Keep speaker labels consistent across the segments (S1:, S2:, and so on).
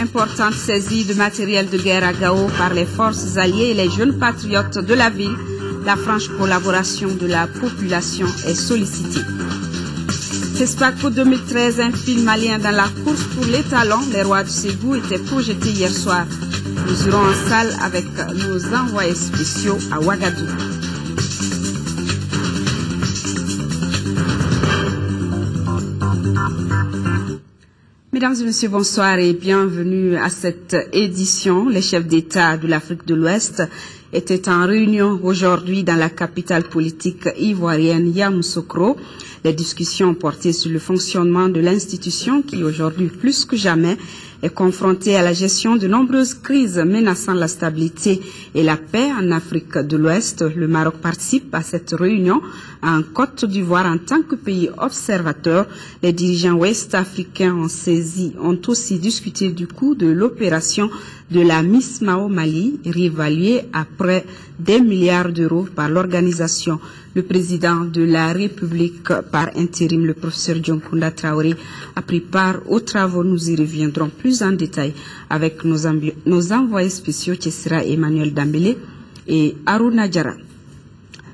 S1: importante saisie de matériel de guerre à Gao par les forces alliées et les jeunes patriotes de la ville. La franche collaboration de la population est sollicitée. FESPACO 2013, un film malien dans la course pour les talents. Les rois du Ségou étaient projetés hier soir. Nous irons en salle avec nos envoyés spéciaux à Ouagadougou. Mesdames et messieurs, bonsoir et bienvenue à cette édition. Les chefs d'État de l'Afrique de l'Ouest étaient en réunion aujourd'hui dans la capitale politique ivoirienne Yamoussoukro. Les discussions portaient sur le fonctionnement de l'institution qui aujourd'hui plus que jamais est confrontée à la gestion de nombreuses crises menaçant la stabilité et la paix en Afrique de l'Ouest. Le Maroc participe à cette réunion en Côte d'Ivoire en tant que pays observateur. Les dirigeants ouest-africains ont aussi discuté du coût de l'opération de la MISMA au Mali, réévaluée à près des milliards d'euros par l'organisation. Le président de la République par intérim, le professeur Dioncounda Traoré, a pris part aux travaux. Nous y reviendrons plus en détail avec nos envoyés spéciaux, Tessira Emmanuel Dambélé et Aruna Diara.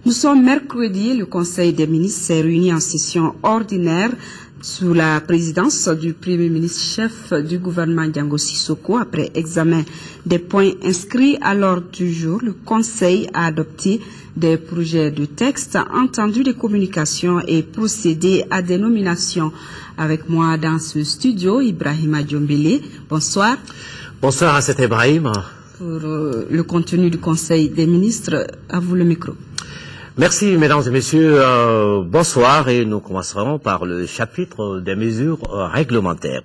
S1: Nous sommes mercredi, le Conseil des ministres s'est réuni en session ordinaire sous la présidence du Premier ministre chef du gouvernement Ndiango Sissoko. Après examen des points inscrits à l'ordre du jour, le Conseil a adopté des projets de texte, entendu des communications et procédé à des nominations. Avec moi dans ce studio, Ibrahima Diombele. Bonsoir.
S2: Bonsoir à cet Ibrahim.
S1: Pour le contenu du Conseil des ministres, à vous le micro.
S2: Merci, mesdames et messieurs. Bonsoir et nous commencerons par le chapitre des mesures réglementaires.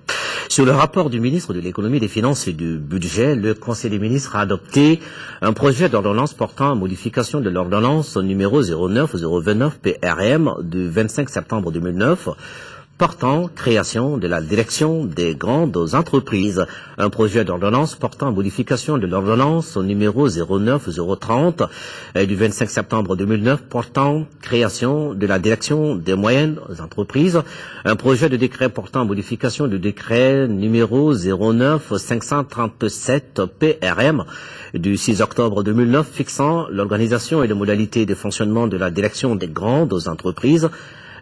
S2: Sur le rapport du ministre de l'économie, des finances et du budget, le Conseil des ministres a adopté un projet d'ordonnance portant modification de l'ordonnance numéro 09-029 PRM du 25 septembre 2009 portant création de la direction des grandes entreprises, un projet d'ordonnance portant modification de l'ordonnance numéro 09-030 du 25 septembre 2009 portant création de la direction des moyennes entreprises, un projet de décret portant modification du décret numéro 09-537 PRM du 6 octobre 2009 fixant l'organisation et les modalités de fonctionnement de la direction des grandes entreprises,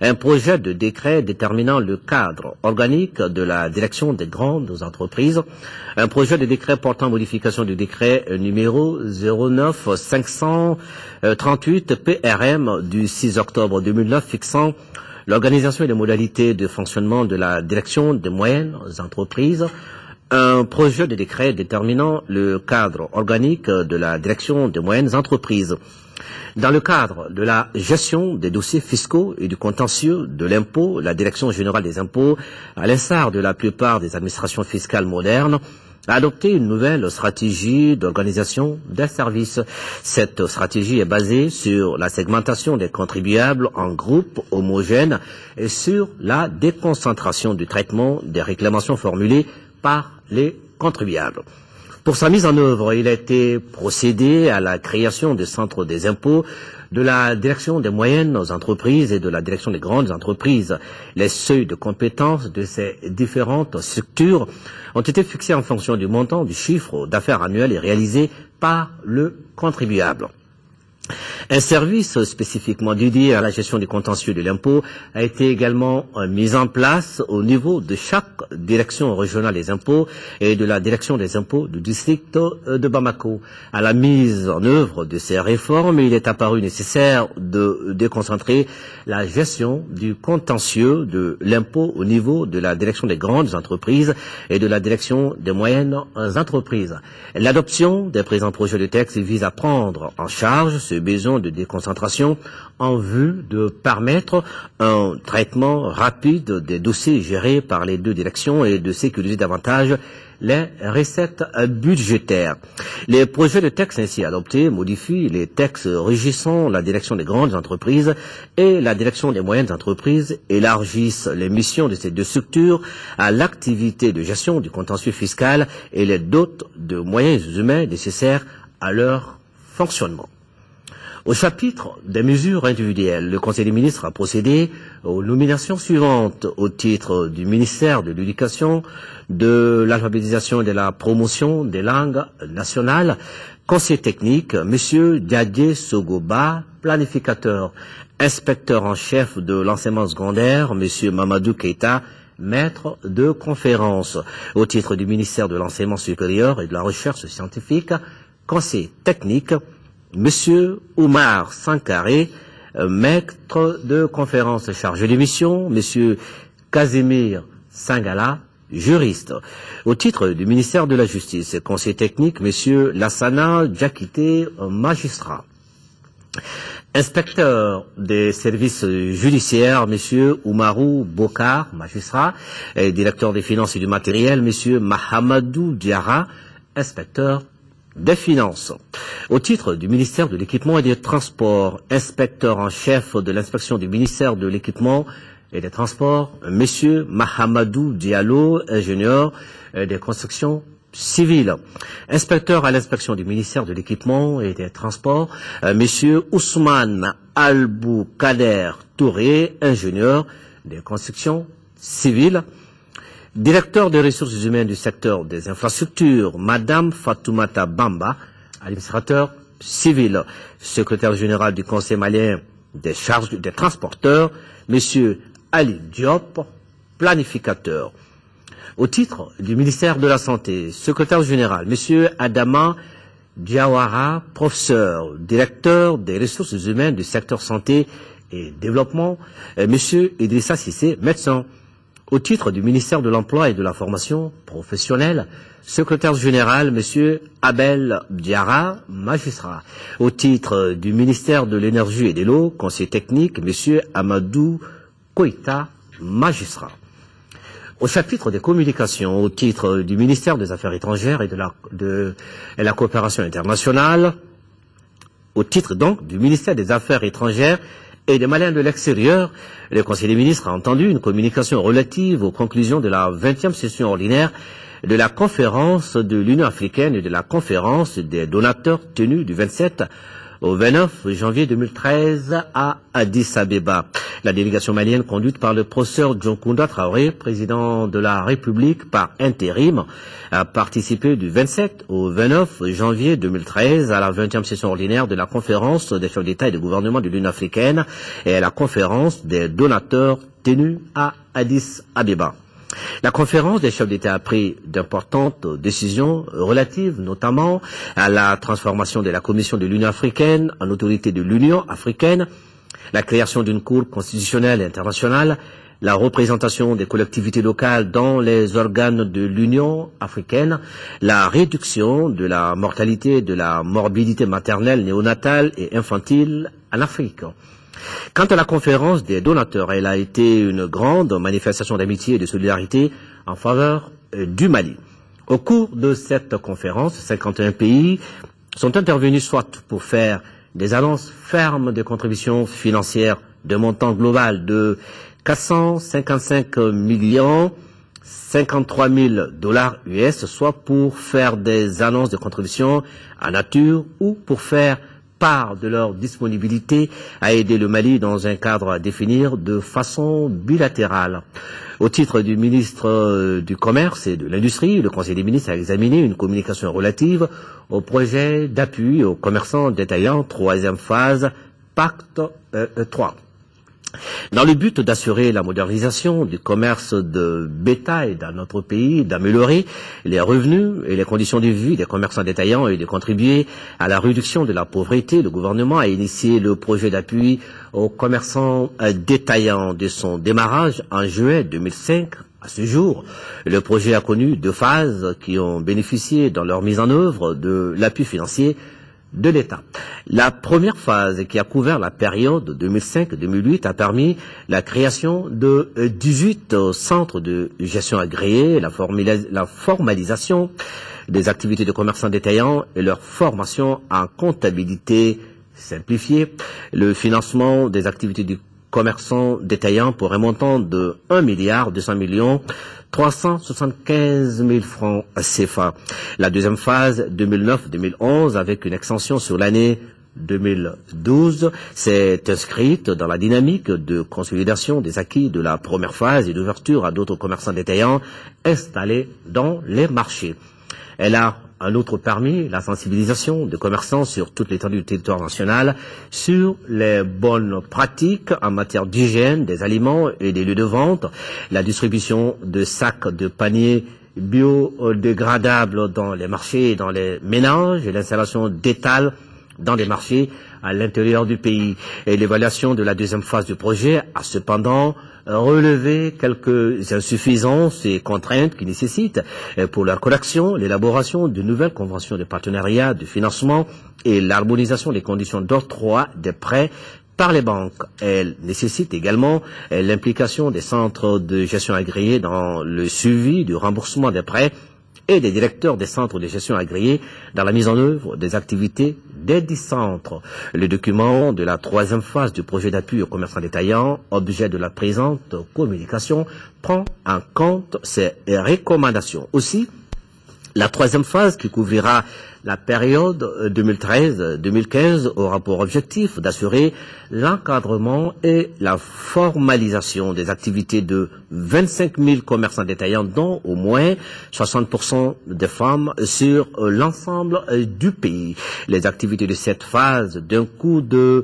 S2: un projet de décret déterminant le cadre organique de la direction des grandes entreprises, un projet de décret portant modification du décret numéro 09-538 PRM du 6 octobre 2009 fixant l'organisation et les modalités de fonctionnement de la direction des moyennes entreprises, un projet de décret déterminant le cadre organique de la direction des moyennes entreprises. Dans le cadre de la gestion des dossiers fiscaux et du contentieux de l'impôt, la Direction générale des impôts, à l'instar de la plupart des administrations fiscales modernes, a adopté une nouvelle stratégie d'organisation des services. Cette stratégie est basée sur la segmentation des contribuables en groupes homogènes et sur la déconcentration du traitement des réclamations formulées par les contribuables. Pour sa mise en œuvre, il a été procédé à la création des centres des impôts, de la direction des moyennes entreprises et de la direction des grandes entreprises. Les seuils de compétences de ces différentes structures ont été fixés en fonction du montant du chiffre d'affaires annuel et réalisé par le contribuable. Un service spécifiquement dédié à la gestion des contentieux de l'impôt a été également mis en place au niveau de chaque direction régionale des impôts et de la direction des impôts du district de Bamako. À la mise en œuvre de ces réformes, il est apparu nécessaire de déconcentrer la gestion du contentieux de l'impôt au niveau de la direction des grandes entreprises et de la direction des moyennes entreprises. L'adoption des présents projets de texte vise à prendre en charge ce besoin de déconcentration en vue de permettre un traitement rapide des dossiers gérés par les deux directions et de sécuriser davantage les recettes budgétaires. Les projets de texte ainsi adoptés modifient les textes régissant la direction des grandes entreprises et la direction des moyennes entreprises, élargissent les missions de ces deux structures à l'activité de gestion du contentieux fiscal et les dotent de moyens humains nécessaires à leur fonctionnement. Au chapitre des mesures individuelles, le Conseil des ministres a procédé aux nominations suivantes au titre du ministère de l'Éducation, de l'alphabétisation et de la promotion des langues nationales. Conseiller technique, M. Diadé Sogoba, planificateur. Inspecteur en chef de l'enseignement secondaire, M. Mamadou Keita, maître de conférence. Au titre du ministère de l'enseignement supérieur et de la recherche scientifique, conseiller technique, M. Oumar Sankaré, maître de conférence chargé de mission, M. Casimir Sangala, juriste. Au titre du ministère de la Justice, conseiller technique, M. Lassana Diakité, magistrat. Inspecteur des services judiciaires, M. Oumarou Bokar, magistrat. Et directeur des finances et du matériel, M. Mahamadou Diara, inspecteur des finances. Au titre du ministère de l'Équipement et des Transports, inspecteur en chef de l'inspection du ministère de l'Équipement et des Transports, M. Mahamadou Diallo, ingénieur des constructions civiles. Inspecteur à l'inspection du ministère de l'Équipement et des Transports, M. Ousmane Albou Kader Touré, ingénieur des constructions civiles. Directeur des ressources humaines du secteur des infrastructures, Madame Fatoumata Bamba, administrateur civil. Secrétaire général du Conseil malien des charges des transporteurs, Monsieur Ali Diop, planificateur. Au titre du ministère de la Santé, secrétaire général, Monsieur Adama Diawara, professeur, directeur des ressources humaines du secteur santé et développement, Monsieur Idrissa Sissé, médecin. Au titre du ministère de l'Emploi et de la Formation professionnelle, secrétaire général, M. Abel Diara, magistrat. Au titre du ministère de l'Énergie et de l'Eau, conseiller technique, M. Amadou Koïta, magistrat. Au chapitre des communications, au titre du ministère des Affaires étrangères et de la coopération internationale, au titre donc du ministère des Affaires étrangères et des Maliens de l'extérieur, le Conseil des ministres a entendu une communication relative aux conclusions de la 20e session ordinaire de la conférence de l'Union africaine et de la conférence des donateurs tenue du 27 au 29 janvier 2013 à Addis Abeba. La délégation malienne conduite par le professeur Djonkunda Traoré, président de la République par intérim, a participé du 27 au 29 janvier 2013 à la 20e session ordinaire de la conférence des chefs d'État et de gouvernement de l'Union africaine et à la conférence des donateurs tenue à Addis Abeba. La conférence des chefs d'État a pris d'importantes décisions relatives notamment à la transformation de la Commission de l'Union africaine en autorité de l'Union africaine, la création d'une Cour constitutionnelle internationale, la représentation des collectivités locales dans les organes de l'Union africaine, la réduction de la mortalité et de la morbidité maternelle, néonatale et infantile en Afrique. Quant à la conférence des donateurs, elle a été une grande manifestation d'amitié et de solidarité en faveur du Mali. Au cours de cette conférence, 51 pays sont intervenus soit pour faire des annonces fermes de contributions financières de montant global de 455 millions 53 000 $ US, soit pour faire des annonces de contributions en nature ou pour faire part de leur disponibilité à aider le Mali dans un cadre à définir de façon bilatérale. Au titre du ministre du Commerce et de l'Industrie, le Conseil des ministres a examiné une communication relative au projet d'appui aux commerçants détaillants, troisième phase, Pacte 3. Dans le but d'assurer la modernisation du commerce de bétail dans notre pays, d'améliorer les revenus et les conditions de vie des commerçants détaillants et de contribuer à la réduction de la pauvreté, le gouvernement a initié le projet d'appui aux commerçants détaillants de son démarrage en juin 2005. À ce jour, le projet a connu 2 phases qui ont bénéficié dans leur mise en œuvre de l'appui financier de l'État. La première phase, qui a couvert la période 2005-2008, a permis la création de 18 centres de gestion agréés, la formalisation des activités de commerçants détaillants et leur formation en comptabilité simplifiée, le financement des activités du commerçant détaillant pour un montant de 1 375 000 francs CFA. La deuxième phase, 2009-2011, avec une extension sur l'année 2012 s'est inscrite dans la dynamique de consolidation des acquis de la première phase et d'ouverture à d'autres commerçants détaillants installés dans les marchés. Elle a en outre permis la sensibilisation des commerçants sur toute l'étendue du territoire national sur les bonnes pratiques en matière d'hygiène des aliments et des lieux de vente, la distribution de sacs de paniers biodégradables dans les marchés et dans les ménages et l'installation d'étals dans des marchés à l'intérieur du pays. Et l'évaluation de la deuxième phase du projet a cependant relevé quelques insuffisances et contraintes qui nécessitent pour leur correction l'élaboration de nouvelles conventions de partenariat, de financement et l'harmonisation des conditions d'octroi des prêts par les banques. Elle nécessite également l'implication des centres de gestion agréés dans le suivi du remboursement des prêts et des directeurs des centres de gestion agréés dans la mise en œuvre des activités des 10 centres. Le document de la troisième phase du projet d'appui aux commerçants détaillants, objet de la présente communication, prend en compte ces recommandations. Aussi, la troisième phase qui couvrira la période 2013-2015 aura pour objectif d'assurer l'encadrement et la formalisation des activités de 25 000 commerçants détaillants, dont au moins 60% des femmes sur l'ensemble du pays. Les activités de cette phase, d'un coût de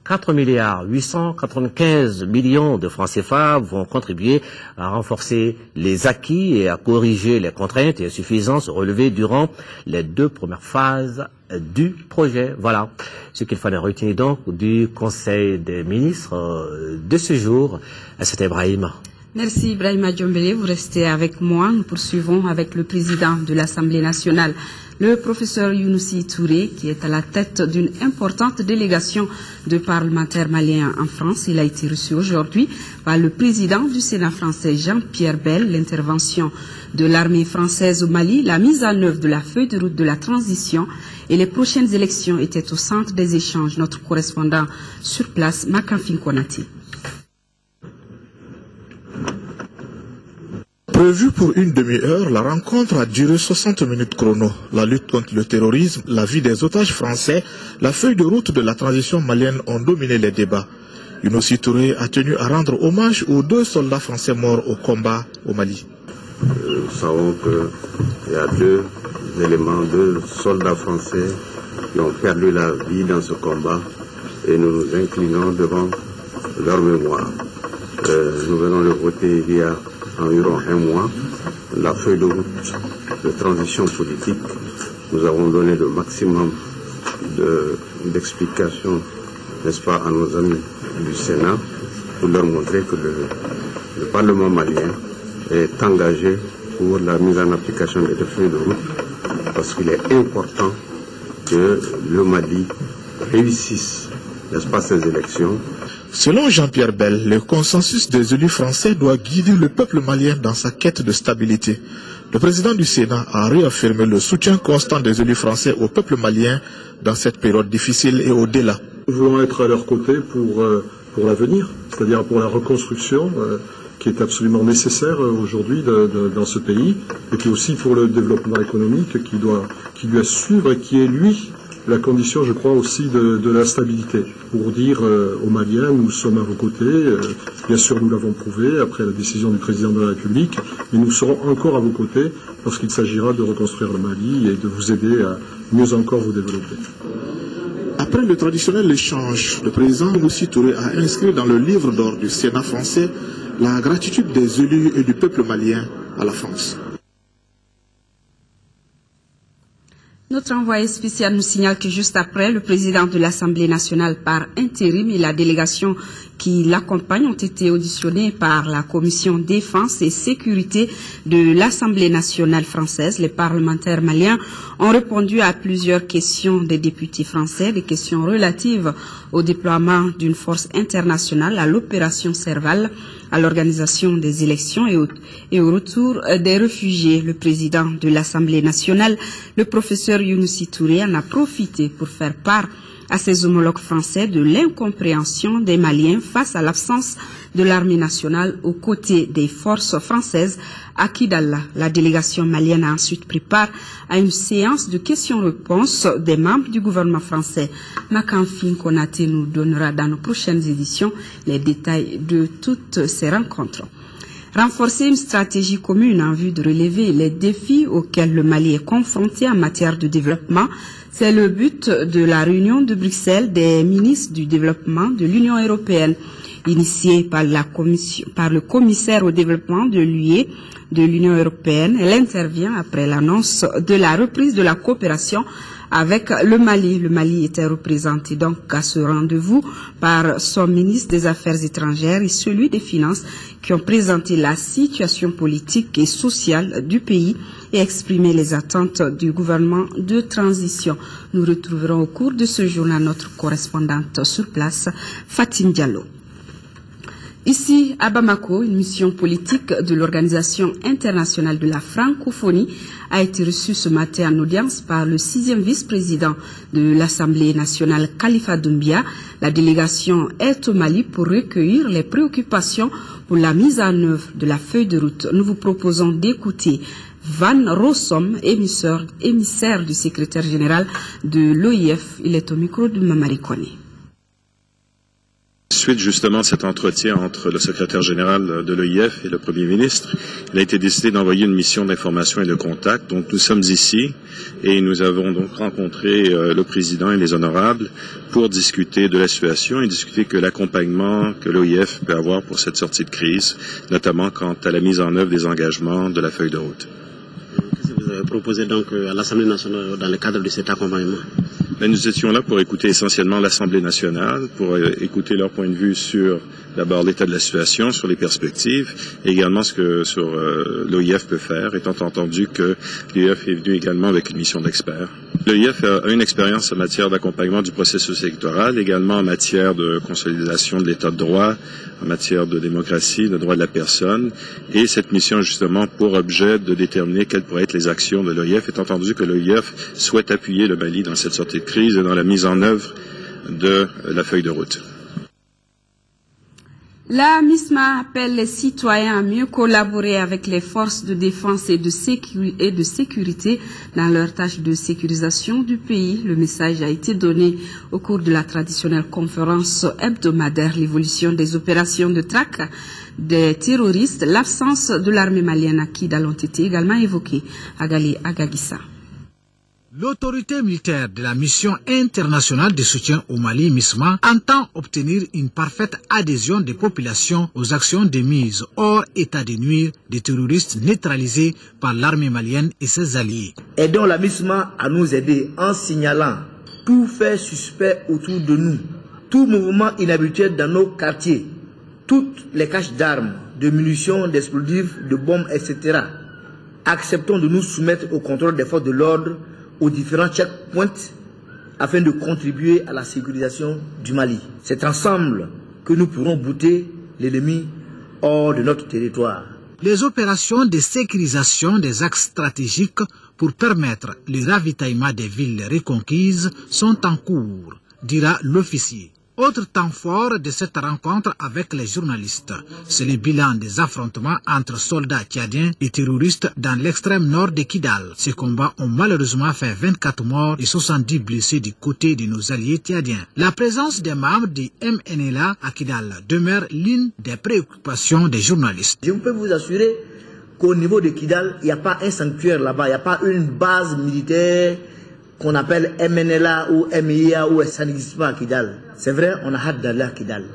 S2: 4,895 milliards de francs CFA, vont contribuer à renforcer les acquis et à corriger les contraintes et insuffisances relevées durant les 2 premières phases du projet. Voilà ce qu'il fallait retenir donc du Conseil des ministres de ce jour. C'était Ibrahim.
S1: Merci Ibrahima Diombele. Vous restez avec moi. Nous poursuivons avec le président de l'Assemblée nationale, le professeur Younousi Touré, qui est à la tête d'une importante délégation de parlementaires maliens en France. Il a été reçu aujourd'hui par le président du Sénat français, Jean-Pierre Bel. L'intervention de l'armée française au Mali, la mise en œuvre de la feuille de route de la transition et les prochaines élections étaient au centre des échanges. Notre correspondant sur place, Makanfin Konati.
S3: Prévue pour une demi-heure, la rencontre a duré 60 minutes chrono. La lutte contre le terrorisme, la vie des otages français, la feuille de route de la transition malienne ont dominé les débats. Younousi Touré a tenu à rendre hommage aux 2 soldats français morts au combat au Mali.
S4: Nous savons qu'il y a 2 éléments, 2 soldats français qui ont perdu la vie dans ce combat et nous nous inclinons devant leur mémoire. Nous venons de voter il y a environ 1 mois, la feuille de route de transition politique. Nous avons donné le maximum d'explications, n'est-ce pas, à nos amis du Sénat, pour leur montrer que le Parlement malien est engagé pour la mise en application de cette feuille de route, parce qu'il est important que le Mali réussisse, n'est-ce pas, ces élections.
S3: Selon Jean-Pierre Bel, le consensus des élus français doit guider le peuple malien dans sa quête de stabilité. Le président du Sénat a réaffirmé le soutien constant des élus français au peuple malien dans cette période difficile et au-delà.
S5: Nous voulons être à leur côté pour l'avenir, c'est-à-dire pour la reconstruction qui est absolument nécessaire aujourd'hui dans ce pays, et puis aussi pour le développement économique qui doit suivre et qui est, lui, la condition, je crois, aussi de la stabilité. Pour dire aux Maliens, nous sommes à vos côtés, bien sûr nous l'avons prouvé après la décision du président de la République, mais nous serons encore à vos côtés lorsqu'il s'agira de reconstruire le Mali et de vous aider à mieux encore vous développer.
S3: Après le traditionnel échange, le président Younousi Touré a inscrit dans le livre d'or du Sénat français la gratitude des élus et du peuple malien à la France.
S1: Notre envoyé spécial nous signale que juste après, le président de l'Assemblée nationale par intérim et la délégation qui l'accompagne ont été auditionnés par la commission défense et sécurité de l'Assemblée nationale française. Les parlementaires maliens ont répondu à plusieurs questions des députés français, des questions relatives au déploiement d'une force internationale, à l'opération Serval, à l'organisation des élections et au retour des réfugiés. Le président de l'Assemblée nationale, le professeur Younousi Touré, en a profité pour faire part à ses homologues français de l'incompréhension des Maliens face à l'absence de l'armée nationale aux côtés des forces françaises à Kidal. La délégation malienne a ensuite pris part à une séance de questions-réponses des membres du gouvernement français. Makanfin Konaté nous donnera dans nos prochaines éditions les détails de toutes ces rencontres. Renforcer une stratégie commune en vue de relever les défis auxquels le Mali est confronté en matière de développement, c'est le but de la réunion de Bruxelles des ministres du développement de l'Union européenne. Initiée par le commissaire au développement de l'UE, de l'Union européenne, elle intervient après l'annonce de la reprise de la coopération avec le Mali. Le Mali était représenté donc à ce rendez-vous par son ministre des Affaires étrangères et celui des Finances qui ont présenté la situation politique et sociale du pays et exprimé les attentes du gouvernement de transition. Nous retrouverons au cours de ce journal notre correspondante sur place, Fatim Diallo. Ici, à Bamako, une mission politique de l'Organisation internationale de la francophonie a été reçue ce matin en audience par le 6e vice-président de l'Assemblée nationale, Khalifa Doumbia. La délégation est au Mali pour recueillir les préoccupations pour la mise en œuvre de la feuille de route. Nous vous proposons d'écouter Van Rossum, émissaire du secrétaire général de l'OIF. Il est au micro de Mamari Kone.
S6: Suite justement de cet entretien entre le secrétaire général de l'OIF et le Premier ministre, il a été décidé d'envoyer une mission d'information et de contact. Donc nous sommes ici et nous avons donc rencontré le président et les honorables pour discuter de la situation et discuter que l'accompagnement que l'OIF peut avoir pour cette sortie de crise, notamment quant à la mise en œuvre des engagements de la feuille de route.
S7: Qu'est-ce que vous avez proposé donc à l'Assemblée nationale dans le cadre de cet accompagnement?
S6: Nous étions là pour écouter essentiellement l'Assemblée nationale, pour écouter leur point de vue sur d'abord l'état de la situation, sur les perspectives, et également ce que sur l'OIF peut faire, étant entendu que l'OIF est venu également avec une mission d'experts. L'OIF a une expérience en matière d'accompagnement du processus électoral, également en matière de consolidation de l'état de droit, en matière de démocratie, de droits de la personne, et cette mission a justement pour objet de déterminer quelles pourraient être les actions de l'OIF, étant entendu que l'OIF souhaite appuyer le Mali dans cette sortie de crise et dans la mise en œuvre de la feuille de route.
S1: La MISMA appelle les citoyens à mieux collaborer avec les forces de défense et de sécurité dans leur tâche de sécurisation du pays. Le message a été donné au cours de la traditionnelle conférence hebdomadaire. L'évolution des opérations de traque des terroristes, l'absence de l'armée malienne à Kidal ont été également évoquées. Agali Agagissa.
S8: L'autorité militaire de la mission internationale de soutien au Mali, MISMA, entend obtenir une parfaite adhésion des populations aux actions de mise hors état de nuire des terroristes neutralisés par l'armée malienne et ses alliés.
S9: Aidons la MISMA à nous aider en signalant tout fait suspect autour de nous, tout mouvement inhabituel dans nos quartiers, toutes les caches d'armes, de munitions, d'explosifs, de bombes, etc. Acceptons de nous soumettre au contrôle des forces de l'ordre aux différents checkpoints afin de contribuer à la sécurisation du Mali. C'est ensemble que nous pourrons bouter l'ennemi hors de notre territoire.
S8: Les opérations de sécurisation des axes stratégiques pour permettre le ravitaillement des villes reconquises sont en cours, dira l'officier. Autre temps fort de cette rencontre avec les journalistes, c'est le bilan des affrontements entre soldats tchadiens et terroristes dans l'extrême nord de Kidal. Ces combats ont malheureusement fait 24 morts et 70 blessés du côté de nos alliés tchadiens. La présence des membres du MNLA à Kidal demeure l'une des préoccupations des journalistes.
S9: Je peux vous assurer qu'au niveau de Kidal, il n'y a pas un sanctuaire là-bas, il n'y a pas une base militaire qu'on appelle MNLA ou MIA ou ça n'existe pas à Kidal. C'est vrai, on a hâte d'aller à Kidal.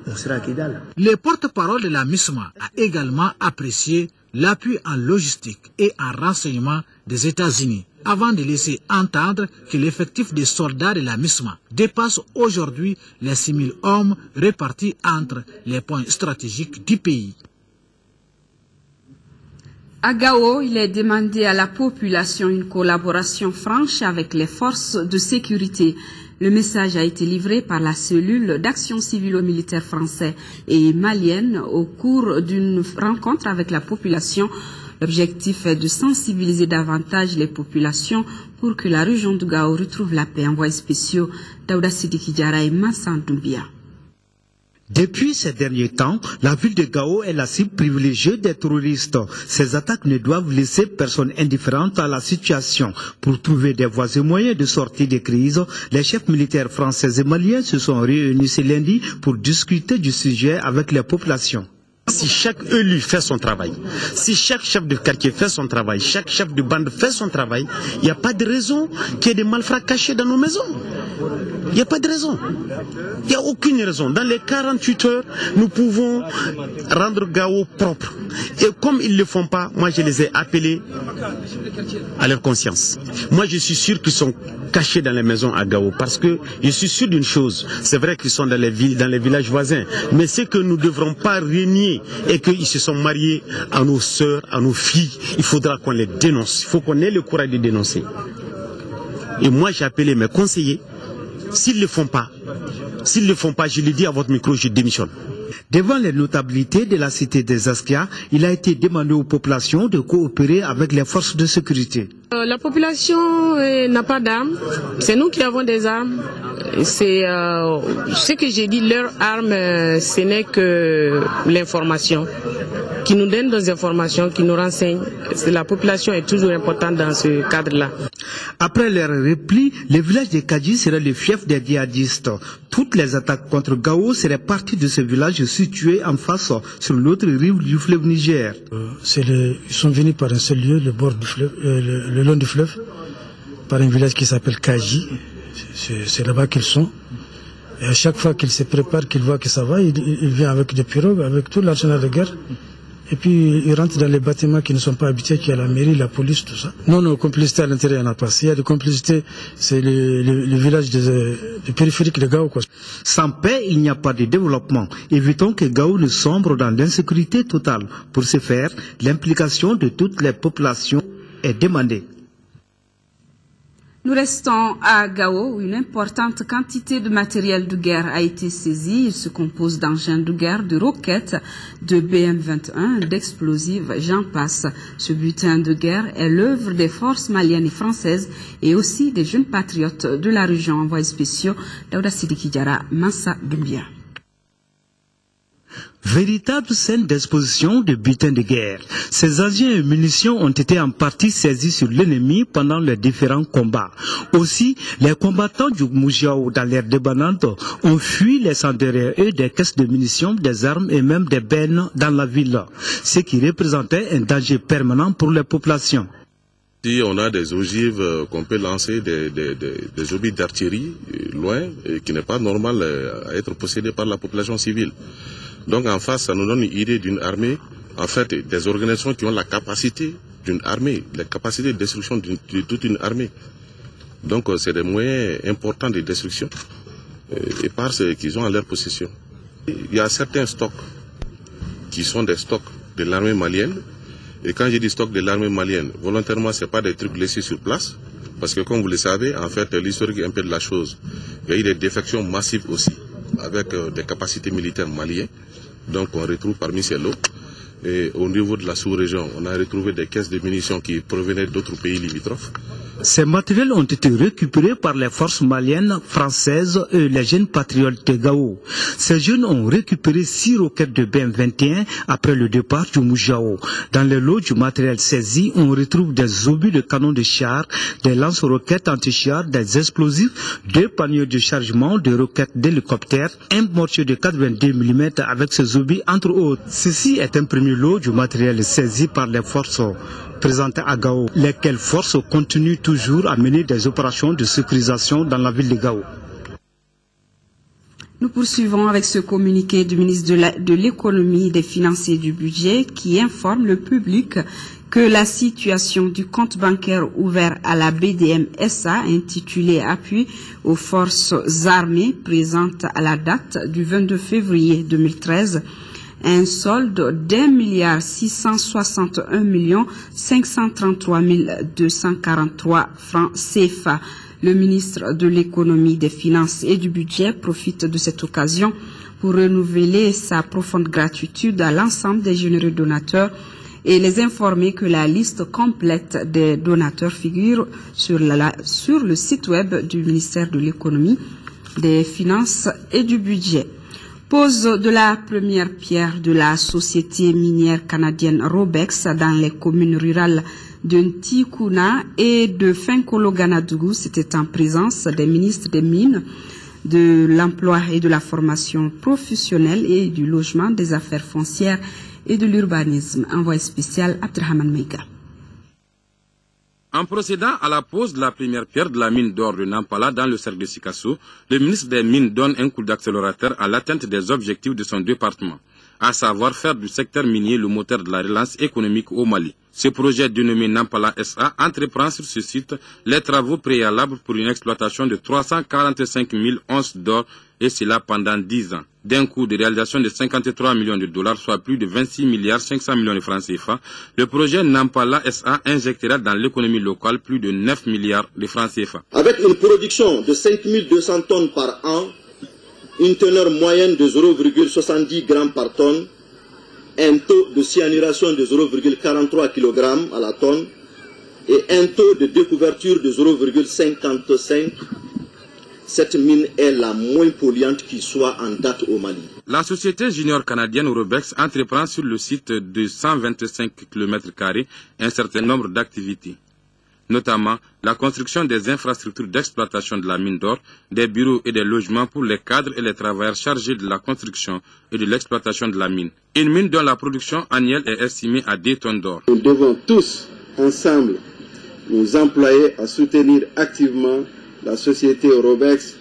S9: On sera à Kidal.
S8: Le porte-parole de la MISMA a également apprécié l'appui en logistique et en renseignement des États-Unis, avant de laisser entendre que l'effectif des soldats de la MISMA dépasse aujourd'hui les 6 000 hommes répartis entre les points stratégiques du pays.
S1: À Gao, il est demandé à la population une collaboration franche avec les forces de sécurité. Le message a été livré par la cellule d'action civilo-militaire français et malienne au cours d'une rencontre avec la population L'objectif est de sensibiliser davantage les populations pour que la région de Gao retrouve la paix. Envoyés spéciaux Daouda Sidiki Diarra et Massan Doumbia.
S10: Depuis ces derniers temps, la ville de Gao est la cible privilégiée des terroristes. Ces attaques ne doivent laisser personne indifférente à la situation. Pour trouver des voies et moyens de sortie des crises, les chefs militaires français et maliens se sont réunis ce lundi pour discuter du sujet avec les populations.
S7: Si chaque élu fait son travail, si chaque chef de quartier fait son travail, chaque chef de bande fait son travail, il n'y a pas de raison qu'il y ait des malfrats cachés dans nos maisons. Il n'y a pas de raison. Il n'y a aucune raison. Dans les 48 heures, nous pouvons rendre Gao propre. Et comme ils ne le font pas, moi je les ai appelés à leur conscience. Moi je suis sûr qu'ils sont cachés dans les maisons à Gao parce que je suis sûr d'une chose. C'est vrai qu'ils sont dans les villes, dans les villages voisins. Mais c'est que nous ne devrons pas renier et qu'ils se sont mariés à nos sœurs, à nos filles. Il faudra qu'on les dénonce. Il faut qu'on ait le courage de dénoncer. Et moi j'ai appelé mes conseillers. S'ils ne le font pas, je le dis à votre micro, je démissionne.
S10: Devant les notabilités de la cité des Askia, il a été demandé aux populations de coopérer avec les forces de sécurité.
S11: La population n'a pas d'armes, c'est nous qui avons des armes. C'est ce que j'ai dit, leur arme, ce n'est que l'information. Qui nous donne des informations, qui nous renseignent. La population est toujours importante dans ce cadre-là.
S10: Après leur repli, le village de Kadji serait le fief des djihadistes. Toutes les attaques contre Gao seraient parties de ce village situé en face sur l'autre rive du fleuve Niger.
S12: Ils sont venus par un seul lieu, le bord du fleuve, le long du fleuve, par un village qui s'appelle Kadji. C'est là-bas qu'ils sont. Et à chaque fois qu'ils se préparent, qu'ils voient que ça va, ils viennent avec des pirogues, avec tout l'arsenal de guerre. Et puis ils rentrent dans les bâtiments qui ne sont pas habités, qui est la mairie, la police, tout ça. Non, complicité à l'intérieur, il n'y en a pas. S'il y a de complicité, c'est le village du périphérique de Gao, quoi.
S10: Sans paix, il n'y a pas de développement. Évitons que Gao ne sombre dans l'insécurité totale. Pour ce faire, l'implication de toutes les populations est demandée.
S1: Nous restons à Gao où une importante quantité de matériel de guerre a été saisie. Il se compose d'engins de guerre, de roquettes, de BM-21, d'explosifs, j'en passe. Ce butin de guerre est l'œuvre des forces maliennes et françaises et aussi des jeunes patriotes de la région. Envoyés spéciaux, Daouda Sidiki Diarra, Massa Doumbia.
S10: Véritable scène d'exposition de butin de guerre. Ces engins et munitions ont été en partie saisis sur l'ennemi pendant les différents combats. Aussi, les combattants du Moujiao dans l'air débandante ont fui laissant derrière eux des caisses de munitions, des armes et même des bennes dans la ville, ce qui représentait un danger permanent pour les populations.
S13: Si on a des ogives qu'on peut lancer, des obus d'artillerie loin, et qui n'est pas normal à être possédé par la population civile. Donc en face, ça nous donne une idée d'une armée, en fait des organisations qui ont la capacité d'une armée, la capacité de destruction de toute une armée. Donc c'est des moyens importants de destruction et par ce qu'ils ont à leur possession. Il y a certains stocks qui sont des stocks de l'armée malienne. Et quand je dis stock de l'armée malienne, volontairement ce n'est pas des trucs laissés sur place. Parce que comme vous le savez, en fait l'historique un peu de la chose, il y a eu des défections massives aussi, avec des capacités militaires maliennes. Donc on retrouve parmi ces lots. Et au niveau de la sous-région, on a retrouvé des caisses de munitions qui provenaient d'autres pays limitrophes.
S10: Ces matériels ont été récupérés par les forces maliennes, françaises et les jeunes patriotes de Gao. Ces jeunes ont récupéré 6 roquettes de BM-21 après le départ du Moujiao. Dans les lots du matériel saisi, on retrouve des obus de canons de char, des lance-roquettes anti-char, des explosifs, 2 paniers de chargement, de roquettes d'hélicoptère, un mortier de 82 mm avec ses obus entre autres. Ceci est un premier lot du matériel saisi par les forces présentées à Gao, lesquelles forces continuent toujours à mener des opérations de sécurisation dans la ville de Gao.
S1: Nous poursuivons avec ce communiqué du ministre de l'économie, des finances et du budget qui informe le public que la situation du compte bancaire ouvert à la BDM-SA intitulé Appui aux forces armées présente à la date du 22 février 2013 un solde d'1 533 243 francs CFA. Le ministre de l'économie, des finances et du budget profite de cette occasion pour renouveler sa profonde gratitude à l'ensemble des généreux donateurs et les informer que la liste complète des donateurs figure sur le site web du ministère de l'Économie, des Finances et du Budget. Pose de la première pierre de la société minière canadienne Robex dans les communes rurales de Ntikuna et de Fenkolo-Ganadougou. C'était en présence des ministres des Mines, de l'Emploi et de la Formation professionnelle et du Logement, des Affaires foncières et de l'Urbanisme. Envoyé spécial Abdrahman Meiga.
S14: En procédant à la pose de la première pierre de la mine d'or de Nampala dans le cercle de Sikasso, le ministre des Mines donne un coup d'accélérateur à l'atteinte des objectifs de son département, à savoir faire du secteur minier le moteur de la relance économique au Mali. Ce projet dénommé Nampala SA entreprend sur ce site les travaux préalables pour une exploitation de 345 000 onces d'or, et cela pendant 10 ans. D'un coût de réalisation de 53 millions de dollars, soit plus de 26 milliards 500 millions de francs CFA, le projet Nampala SA injectera dans l'économie locale plus de 9 milliards de francs CFA.
S15: Avec une production de 5 200 tonnes par an, une teneur moyenne de 0,70 grammes par tonne, un taux de cyanuration de 0,43 kg à la tonne et un taux de découverture de 0,55, cette mine est la moins polluante qui soit en date au Mali.
S14: La société junior canadienne Robex entreprend sur le site de 125 km² un certain nombre d'activités, notamment la construction des infrastructures d'exploitation de la mine d'or, des bureaux et des logements pour les cadres et les travailleurs chargés de la construction et de l'exploitation de la mine. Une mine dont la production annuelle est estimée à 2 tonnes d'or.
S15: Nous devons tous, ensemble, nous employer à soutenir activement la société Robex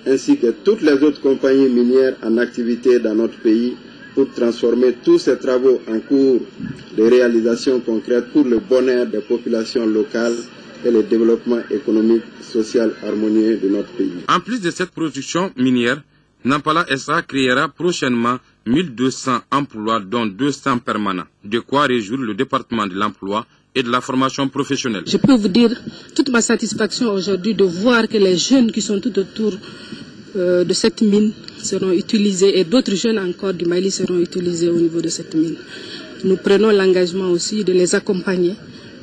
S15: ainsi que toutes les autres compagnies minières en activité dans notre pays pour transformer tous ces travaux en cours de réalisation concrète pour le bonheur des populations locales et le développement économique, social, harmonieux de notre pays.
S14: En plus de cette production minière, Nampala SA créera prochainement 1200 emplois, dont 200 permanents, de quoi réjouir le département de l'emploi et de la formation professionnelle.
S11: Je peux vous dire toute ma satisfaction aujourd'hui de voir que les jeunes qui sont tout autour de cette mine seront utilisés et d'autres jeunes encore du Mali seront utilisés au niveau de cette mine. Nous prenons l'engagement aussi de les accompagner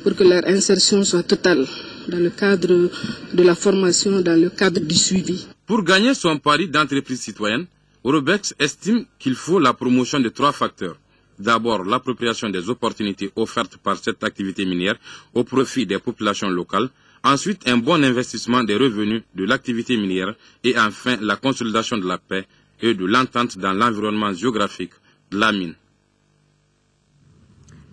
S11: pour que leur insertion soit totale dans le cadre de la formation, dans le cadre du suivi.
S14: Pour gagner son pari d'entreprise citoyenne, Robex estime qu'il faut la promotion de 3 facteurs. D'abord, l'appropriation des opportunités offertes par cette activité minière au profit des populations locales. Ensuite, un bon investissement des revenus de l'activité minière. Et enfin, la consolidation de la paix et de l'entente dans l'environnement géographique de la mine.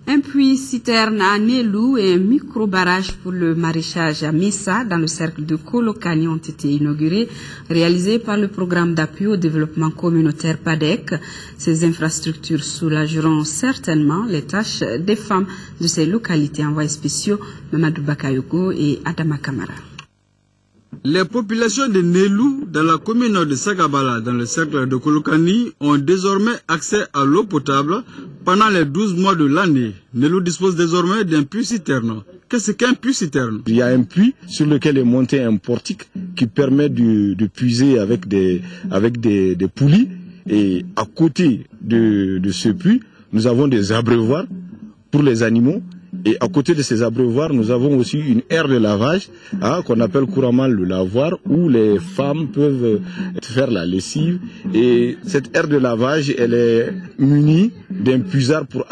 S1: Un puits-citerne à Nélou et un micro-barrage pour le maraîchage à Messa dans le cercle de Kolokani ont été inaugurés, réalisés par le programme d'appui au développement communautaire PADEC. Ces infrastructures soulageront certainement les tâches des femmes de ces localités. Envoyés spéciaux Mamadou Bakayoko et Adama Kamara.
S16: Les populations de Nélou, dans la commune de Sagabala, dans le cercle de Kolokani, ont désormais accès à l'eau potable pendant les 12 mois de l'année. Nélou dispose désormais d'un puits-citerne. Qu'est-ce qu'un puits-citerne?
S17: Il y a un puits sur lequel est monté un portique qui permet de puiser avec des poulies. Et à côté de ce puits, nous avons des abreuvoirs pour les animaux. Et à côté de ces abreuvoirs, nous avons aussi une aire de lavage qu'on appelle couramment le lavoir, où les femmes peuvent faire la lessive. Et cette aire de lavage, elle est munie d'un puisard pour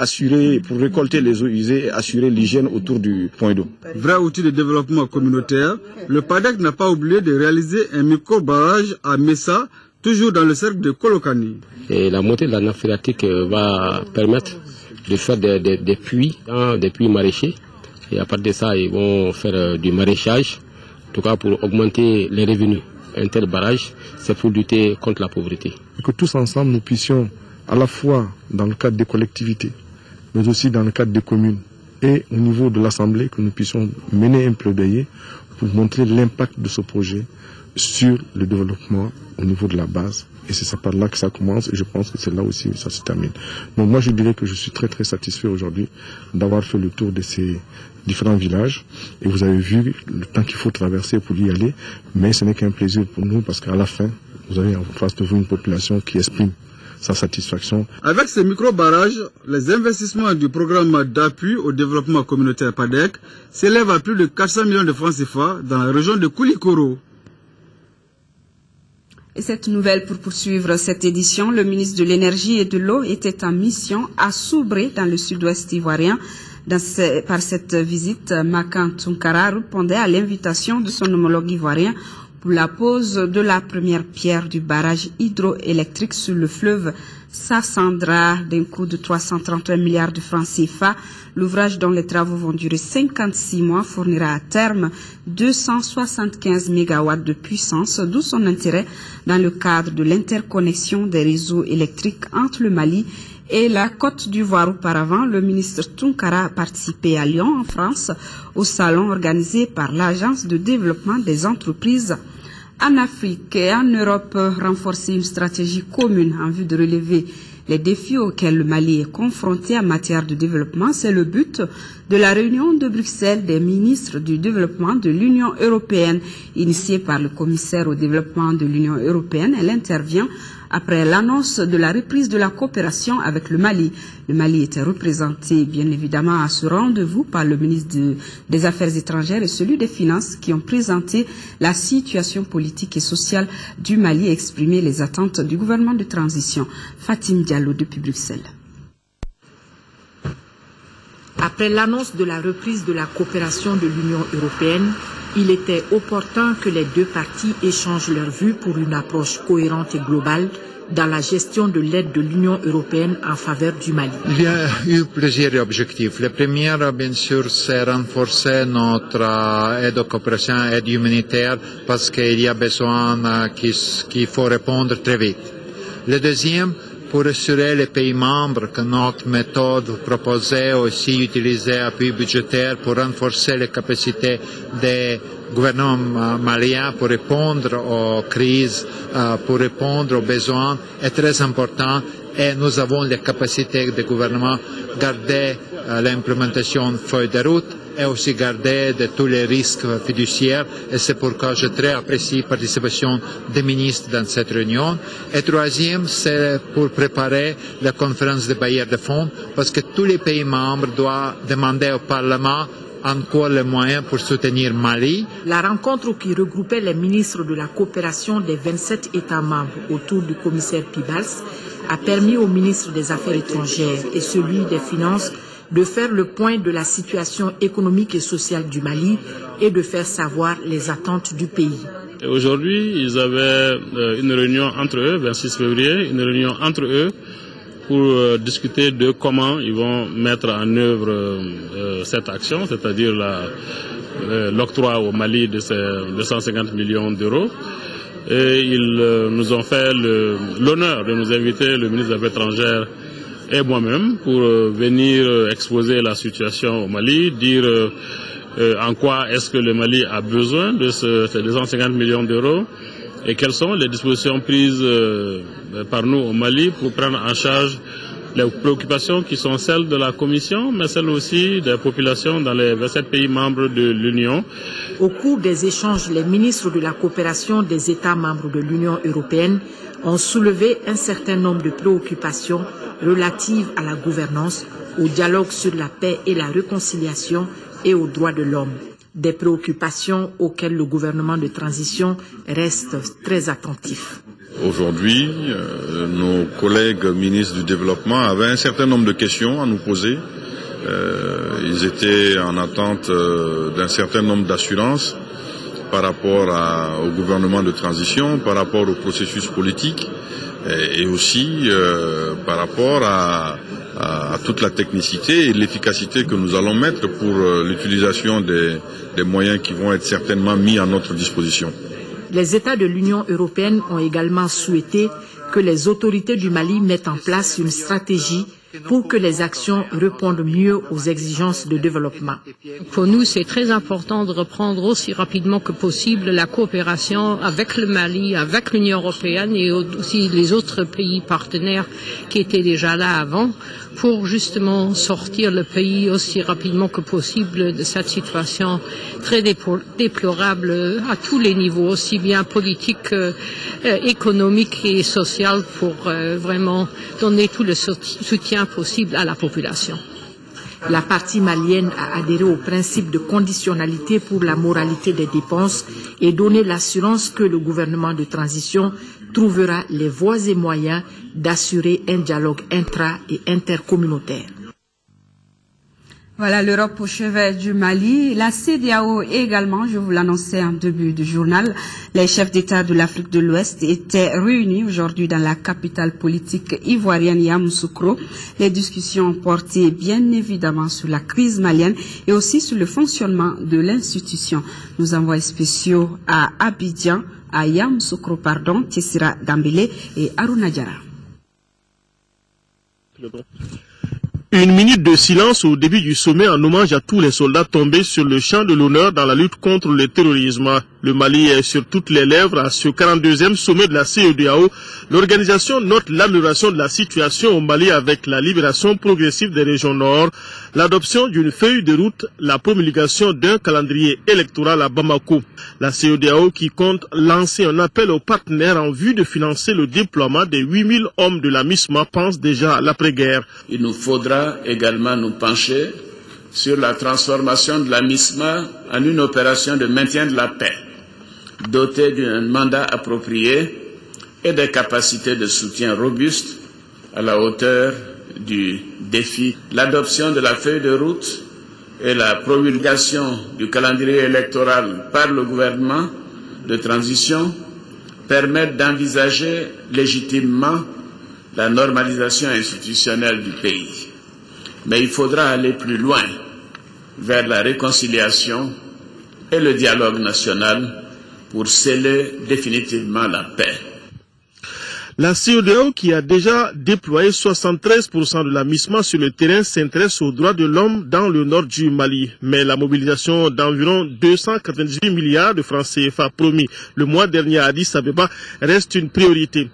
S17: récolter les eaux usées et assurer l'hygiène autour du point d'eau.
S16: Vrai outil de développement communautaire, le PADEC n'a pas oublié de réaliser un micro-barrage à Messa, toujours dans le cercle de Kolokani.
S18: Et la montée de la nappe phréatique va permettre de faire des puits maraîchers. Et à partir de ça, ils vont faire du maraîchage, en tout cas pour augmenter les revenus. Un tel barrage, c'est pour lutter contre la pauvreté.
S17: Et que tous ensemble, nous puissions, à la fois dans le cadre des collectivités, mais aussi dans le cadre des communes et au niveau de l'Assemblée, que nous puissions mener un plaidoyer pour montrer l'impact de ce projet sur le développement au niveau de la base. Et c'est ça par là que ça commence et je pense que c'est là aussi que ça se termine. Donc moi je dirais que je suis très très satisfait aujourd'hui d'avoir fait le tour de ces différents villages. Et vous avez vu le temps qu'il faut traverser pour y aller. Mais ce n'est qu'un plaisir pour nous parce qu'à la fin, vous avez en face de vous une population qui exprime sa satisfaction.
S16: Avec ces micro-barrages, les investissements du programme d'appui au développement communautaire PADEC s'élèvent à plus de 400 millions de francs CFA dans la région de Koulikoro.
S1: Et cette nouvelle, pour poursuivre cette édition, le ministre de l'Énergie et de l'Eau était en mission à Soubré, dans le sud-ouest ivoirien. Par cette visite, Makan Tunkara répondait à l'invitation de son homologue ivoirien pour la pose de la première pierre du barrage hydroélectrique sur le fleuve Sassandra d'un coût de 331 milliards de francs CFA. L'ouvrage, dont les travaux vont durer 56 mois, fournira à terme 275 mégawatts de puissance, d'où son intérêt dans le cadre de l'interconnexion des réseaux électriques entre le Mali et la Côte d'Ivoire. Auparavant, le ministre Tunkara a participé à Lyon, en France, au salon organisé par l'Agence de développement des entreprises en Afrique et en Europe. Renforcer une stratégie commune en vue de relever les défis auxquels le Mali est confronté en matière de développement, c'est le but de la réunion de Bruxelles des ministres du développement de l'Union européenne. Initiée par le commissaire au développement de l'Union européenne, elle intervient après l'annonce de la reprise de la coopération avec le Mali. Le Mali était représenté bien évidemment à ce rendez-vous par le ministre des Affaires étrangères et celui des Finances qui ont présenté la situation politique et sociale du Mali et exprimé les attentes du gouvernement de transition. Fatim Diallo depuis Bruxelles.
S19: Après l'annonce de la reprise de la coopération de l'Union européenne, il était opportun que les deux parties échangent leurs vues pour une approche cohérente et globale dans la gestion de l'aide de l'Union européenne en faveur du Mali.
S20: Il y a eu plusieurs objectifs. Le premier, bien sûr, c'est renforcer notre aide de coopération, aide humanitaire, parce qu'il y a besoin qu'il faut répondre très vite. Le deuxième, pour assurer les pays membres que notre méthode proposée aussi utiliser appui budgétaire pour renforcer les capacités des gouvernements maliens pour répondre aux crises, pour répondre aux besoins est très important et nous avons les capacités des gouvernements garder l'implémentation feuille de route et aussi garder de tous les risques fiduciaires et c'est pourquoi je très apprécie la participation des ministres dans cette réunion. Et troisième, c'est pour préparer la conférence des bailleurs de fonds parce que tous les pays membres doivent demander au Parlement encore les moyens pour soutenir Mali.
S19: La rencontre qui regroupait les ministres de la coopération des 27 États membres autour du commissaire Pibals a permis au ministre des Affaires étrangères et celui des Finances de faire le point de la situation économique et sociale du Mali et de faire savoir les attentes du pays.
S21: Aujourd'hui, ils avaient une réunion entre eux, 26 février, une réunion entre eux pour discuter de comment ils vont mettre en œuvre cette action, c'est-à-dire l'octroi au Mali de ces 250 millions d'euros. Et ils nous ont fait l'honneur de nous inviter, le ministre des Affaires étrangères et moi-même, pour venir exposer la situation au Mali, dire en quoi est-ce que le Mali a besoin de ces 250 millions d'euros et quelles sont les dispositions prises par nous au Mali pour prendre en charge les préoccupations qui sont celles de la Commission, mais celles aussi des populations dans les 27 pays membres de l'Union.
S19: Au cours des échanges, les ministres de la coopération des États membres de l'Union européenne ont soulevé un certain nombre de préoccupations relatives à la gouvernance, au dialogue sur la paix et la réconciliation et aux droits de l'homme. Des préoccupations auxquelles le gouvernement de transition reste très attentif.
S6: Aujourd'hui, nos collègues ministres du développement avaient un certain nombre de questions à nous poser. Ils étaient en attente d'un certain nombre d'assurances par rapport au gouvernement de transition, par rapport au processus politique et aussi par rapport à toute la technicité et l'efficacité que nous allons mettre pour l'utilisation des moyens qui vont être certainement mis à notre disposition.
S19: Les États de l'Union européenne ont également souhaité que les autorités du Mali mettent en place une stratégie pour que les actions répondent mieux aux exigences de développement.
S22: Pour nous, c'est très important de reprendre aussi rapidement que possible la coopération avec le Mali, avec l'Union européenne et aussi les autres pays partenaires qui étaient déjà là avant, pour justement sortir le pays aussi rapidement que possible de cette situation très déplorable à tous les niveaux, aussi bien politique, économique et social, pour vraiment donner tout le soutien possible à la population.
S19: La partie malienne a adhéré au principe de conditionnalité pour la moralité des dépenses et donné l'assurance que le gouvernement de transition trouvera les voies et moyens d'assurer un dialogue intra- et intercommunautaire.
S1: Voilà l'Europe au chevet du Mali. La CEDEAO également, je vous l'annonçais en début du journal, les chefs d'État de l'Afrique de l'Ouest étaient réunis aujourd'hui dans la capitale politique ivoirienne Yamoussoukro. Les discussions portaient bien évidemment sur la crise malienne et aussi sur le fonctionnement de l'institution. Nos envoyés spéciaux à Abidjan, à Yamoussoukro, Tessira Dambélé et Aruna Diarra.
S2: Une minute de silence au début du sommet en hommage à tous les soldats tombés sur le champ de l'honneur dans la lutte contre le terrorisme. Le Mali est sur toutes les lèvres à ce 42e sommet de la CEDEAO. L'organisation note l'amélioration de la situation au Mali avec la libération progressive des régions nord, l'adoption d'une feuille de route, la promulgation d'un calendrier électoral à Bamako. La CEDEAO qui compte lancer un appel aux partenaires en vue de financer le déploiement des 8000 hommes de la MISMA pense déjà à l'après-guerre.
S4: Il nous faudra également nous pencher sur la transformation de la MISMA en une opération de maintien de la paix, dotée d'un mandat approprié et des capacités de soutien robustes à la hauteur du défi. L'adoption de la feuille de route et la promulgation du calendrier électoral par le gouvernement de transition permettent d'envisager légitimement la normalisation institutionnelle du pays. Mais il faudra aller plus loin vers la réconciliation et le dialogue national pour sceller définitivement la paix.
S2: La CEDEAO, qui a déjà déployé 73% de la MISMA sur le terrain, s'intéresse aux droits de l'homme dans le nord du Mali. Mais la mobilisation d'environ 298 milliards de francs CFA promis le mois dernier à Addis Abeba reste une priorité.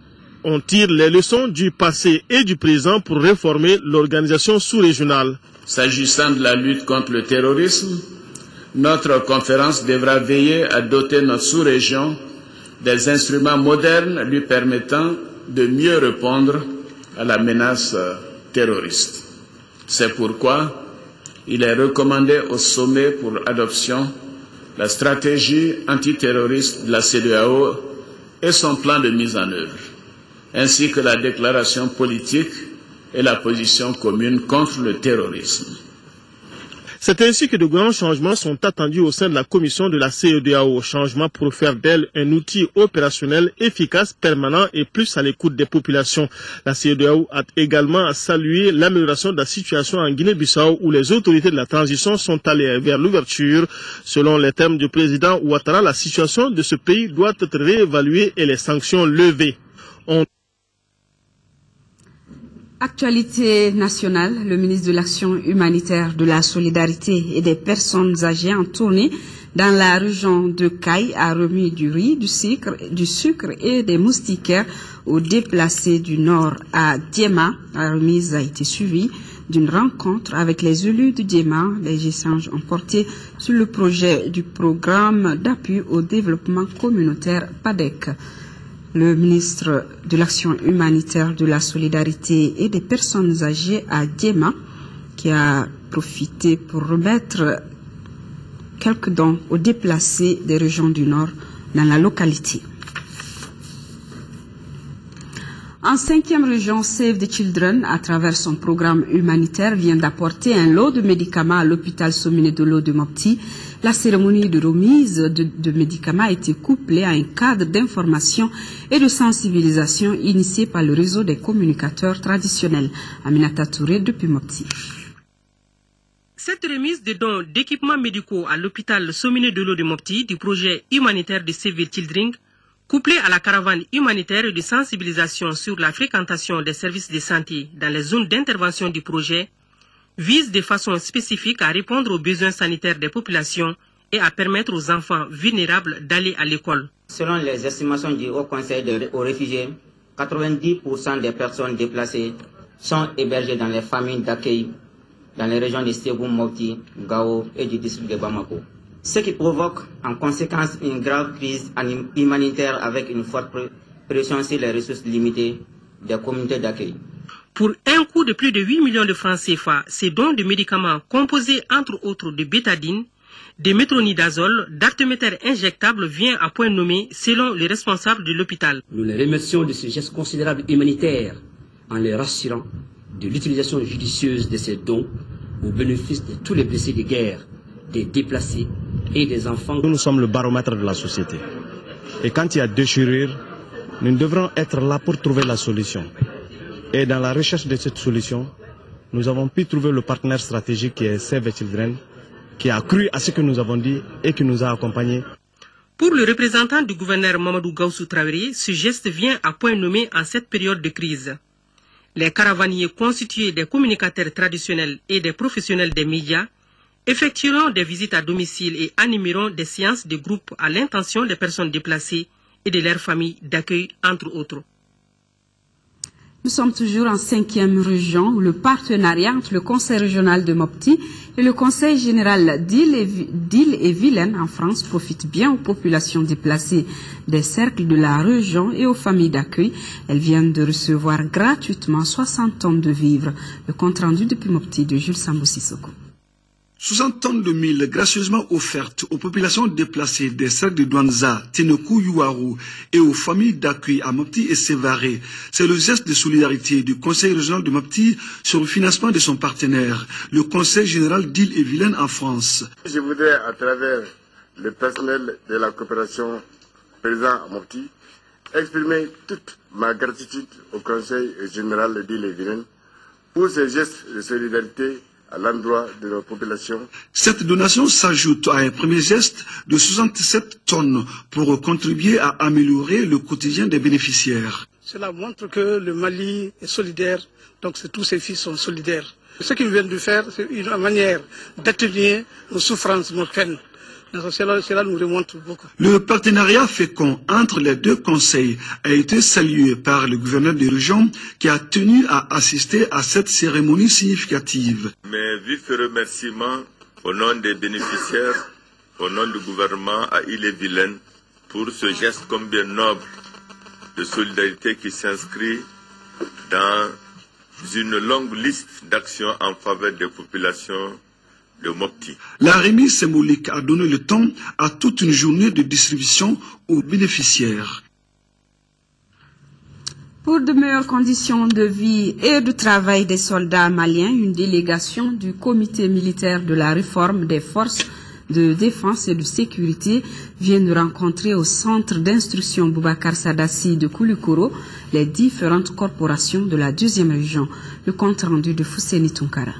S2: On tire les leçons du passé et du présent pour réformer l'organisation sous-régionale.
S4: S'agissant de la lutte contre le terrorisme, notre conférence devra veiller à doter notre sous-région des instruments modernes lui permettant de mieux répondre à la menace terroriste. C'est pourquoi il est recommandé au sommet pour adoption la stratégie antiterroriste de la CEDEAO et son plan de mise en œuvre, ainsi que la déclaration politique et la position commune contre le terrorisme.
S2: C'est ainsi que de grands changements sont attendus au sein de la commission de la CEDEAO, changements pour faire d'elle un outil opérationnel efficace, permanent et plus à l'écoute des populations. La CEDEAO a également salué l'amélioration de la situation en Guinée-Bissau où les autorités de la transition sont allées vers l'ouverture. Selon les termes du président Ouattara, la situation de ce pays doit être réévaluée et les sanctions levées.
S1: Actualité nationale, le ministre de l'Action humanitaire, de la solidarité et des personnes âgées en tournée dans la région de Caille a remis du riz, du sucre et des moustiquaires aux déplacés du nord à Diema. La remise a été suivie d'une rencontre avec les élus de Diema. Les échanges ont porté sur le projet du programme d'appui au développement communautaire PADEC. Le ministre de l'Action humanitaire, de la solidarité et des personnes âgées à Diema, qui a profité pour remettre quelques dons aux déplacés des régions du Nord dans la localité. En 5e région, Save the Children, à travers son programme humanitaire, vient d'apporter un lot de médicaments à l'hôpital Sominé de l'eau de Mopti. La cérémonie de remise de médicaments a été couplée à un cadre d'information et de sensibilisation initié par le réseau des communicateurs traditionnels. Aminata Touré depuis Mopti.
S23: Cette remise de dons d'équipements médicaux à l'hôpital Sominé de l'eau de Mopti du projet humanitaire de Save the Children, couplée à la caravane humanitaire de sensibilisation sur la fréquentation des services de santé dans les zones d'intervention du projet, vise de façon spécifique à répondre aux besoins sanitaires des populations et à permettre aux enfants vulnérables d'aller à l'école.
S24: Selon les estimations du Haut Conseil aux réfugiés, 90% des personnes déplacées
S3: sont hébergés dans les familles d'accueil dans les régions de Ségou, Mopti, Gao et du district de Bamako. Ce qui provoque en conséquence une grave crise humanitaire avec une forte pression sur les ressources limitées des communautés d'accueil.
S23: Pour un coût de plus de 8 millions de francs CFA, ces dons de médicaments composés entre autres de bétadine, de métronidazole, d'artéméter injectable vient à point nommé selon les responsables de l'hôpital.
S5: Nous les remercions de ce geste considérable humanitaire en les rassurant de l'utilisation judicieuse de ces dons au bénéfice de tous les blessés de guerre, des déplacés et des enfants.
S7: Nous sommes le baromètre de la société. Et quand il y a déchirure, nous devrons être là pour trouver la solution. Et dans la recherche de cette solution, nous avons pu trouver le partenaire stratégique qui est Save the Children, qui a cru à ce que nous avons dit et qui nous a accompagnés.
S23: Pour le représentant du gouverneur Mamadou Gaussou Traoré, ce geste vient à point nommé en cette période de crise. Les caravaniers constitués des communicateurs traditionnels et des professionnels des médias effectueront des visites à domicile et animeront des séances de groupe à l'intention des personnes déplacées et de leurs familles d'accueil, entre autres.
S1: Nous sommes toujours en 5e région où le partenariat entre le Conseil régional de Mopti et le Conseil général d'Ille-et-Vilaine en France profite bien aux populations déplacées des cercles de la région et aux familles d'accueil. Elles viennent de recevoir gratuitement 60 tonnes de vivres. Le compte rendu depuis Mopti de Jules Sambou Sissoko.
S9: 60 tonnes de mil gracieusement offertes aux populations déplacées des cercles de Douanza, Ténokou, Youarou et aux familles d'accueil à Mopti et Sévaré. C'est le geste de solidarité du Conseil régional de Mopti sur le financement de son partenaire, le Conseil général d'Ille-et-Vilaine en France.
S24: Je voudrais, à travers le personnel de la coopération présent à Mopti, exprimer toute ma gratitude au Conseil général d'Ille-et-Vilaine pour ces gestes de solidarité à l'endroit de nos populations.
S9: Cette donation s'ajoute à un premier geste de 67 tonnes pour contribuer à améliorer le quotidien des bénéficiaires.
S25: Cela montre que le Mali est solidaire, donc tous ses fils sont solidaires. Ce qu'ils viennent de faire, c'est une manière d'atténuer nos souffrances, nos peines. Cela nous remonte beaucoup.
S9: Le partenariat fécond entre les deux conseils a été salué par le gouverneur de région qui a tenu à assister à cette cérémonie significative.
S26: Mes vifs remerciements au nom des bénéficiaires, au nom du gouvernement à Ille-et-Vilaine pour ce geste combien noble de solidarité qui s'inscrit dans une longue liste d'actions en faveur des populations de Mopti.
S9: La remise symbolique a donné le temps à toute une journée de distribution aux bénéficiaires.
S1: Pour de meilleures conditions de vie et de travail des soldats maliens, une délégation du comité militaire de la réforme des forces de défense et de sécurité vient de rencontrer au centre d'instruction Boubacar Sadassi de Koulikoro les différentes corporations de la 2e région. Le compte rendu de Fousseni Tunkara.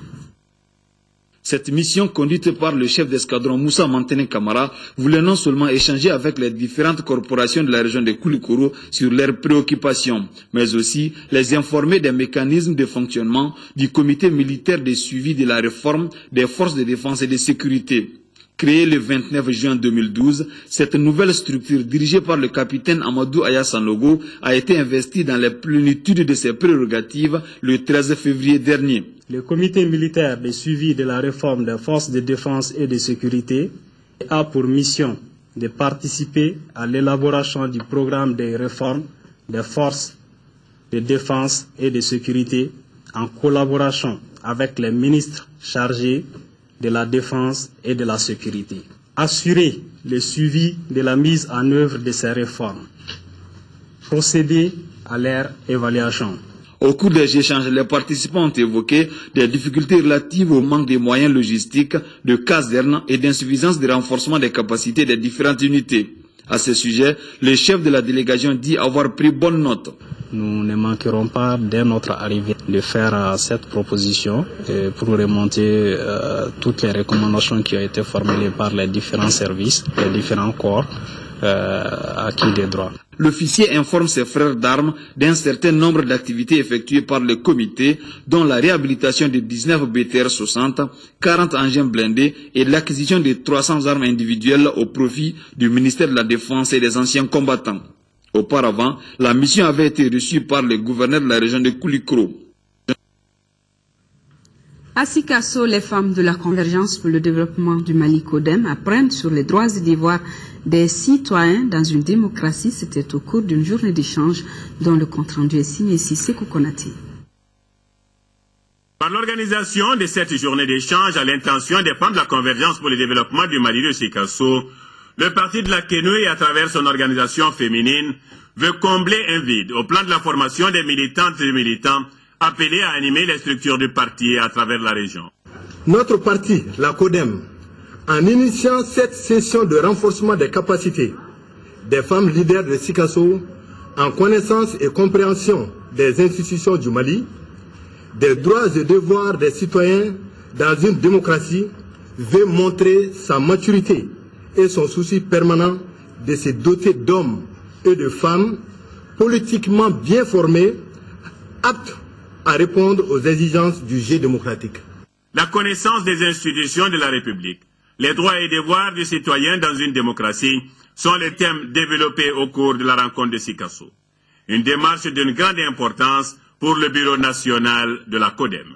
S27: Cette mission, conduite par le chef d'escadron Moussa Mantene Kamara, voulait non seulement échanger avec les différentes corporations de la région de Koulikoro sur leurs préoccupations, mais aussi les informer des mécanismes de fonctionnement du comité militaire de suivi de la réforme des forces de défense et de sécurité. Créée le 29 juin 2012, cette nouvelle structure dirigée par le capitaine Amadou Aya Sanogo a été investie dans la plénitude de ses prérogatives le 13 février dernier.
S28: Le comité militaire de suivi de la réforme des forces de défense et de sécurité a pour mission de participer à l'élaboration du programme de réforme des forces de défense et de sécurité en collaboration avec les ministres chargés de la défense et de la sécurité. Assurer le suivi de la mise en œuvre de ces réformes. Procéder à leur évaluation.
S27: Au cours des échanges, les participants ont évoqué des difficultés relatives au manque de moyens logistiques, de casernes et d'insuffisance de renforcement des capacités des différentes unités. À ce sujet, le chef de la délégation dit avoir pris bonne note.
S28: Nous ne manquerons pas, dès notre arrivée, de faire cette proposition pour remonter toutes les recommandations qui ont été formulées par les différents services, les différents corps acquis des droits.
S27: L'officier informe ses frères d'armes d'un certain nombre d'activités effectuées par le comité, dont la réhabilitation de 19 BTR 60, 40 engins blindés et l'acquisition de 300 armes individuelles au profit du ministère de la Défense et des anciens combattants. Auparavant, la mission avait été reçue par le gouverneur de la région de Koulikoro.
S1: À Sikasso, les femmes de la Convergence pour le développement du Mali CODEM apprennent sur les droits et devoirs des citoyens dans une démocratie. C'était au cours d'une journée d'échange dont le compte-rendu est signé Sisseko Konati.
S8: Par l'organisation de cette journée d'échange à l'intention des femmes de la Convergence pour le développement du Mali de Sikasso, le parti de la Kenoué, à travers son organisation féminine, veut combler un vide au plan de la formation des militantes et militants appelés à animer les structures du parti à travers la région.
S10: Notre parti, la CODEM, en initiant cette session de renforcement des capacités des femmes leaders de Sikasso, en connaissance et compréhension des institutions du Mali, des droits et devoirs des citoyens dans une démocratie, veut montrer sa maturité et son souci permanent de se doter d'hommes et de femmes politiquement bien formés, aptes à répondre aux exigences du jeu démocratique.
S8: La connaissance des institutions de la République, les droits et devoirs du citoyen dans une démocratie sont les thèmes développés au cours de la rencontre de Sikasso. Une démarche d'une grande importance pour le bureau national de la CODEM.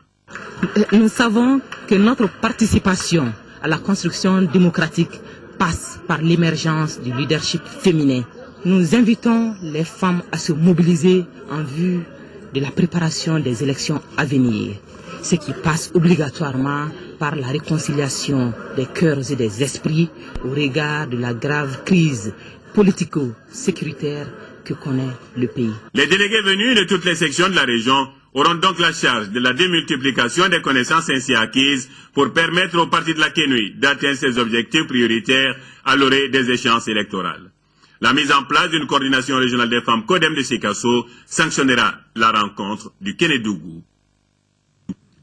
S11: Nous savons que notre participation à la construction démocratique passe par l'émergence du leadership féminin. Nous invitons les femmes à se mobiliser en vue de la préparation des élections à venir, ce qui passe obligatoirement par la réconciliation des cœurs et des esprits au regard de la grave crise politico-sécuritaire que connaît le pays.
S8: Les délégués venus de toutes les sections de la région auront donc la charge de la démultiplication des connaissances ainsi acquises pour permettre au parti de la Kenoué d'atteindre ses objectifs prioritaires à l'orée des échéances électorales. La mise en place d'une coordination régionale des femmes CODEM de Sikasso sanctionnera la rencontre du Kénédougou.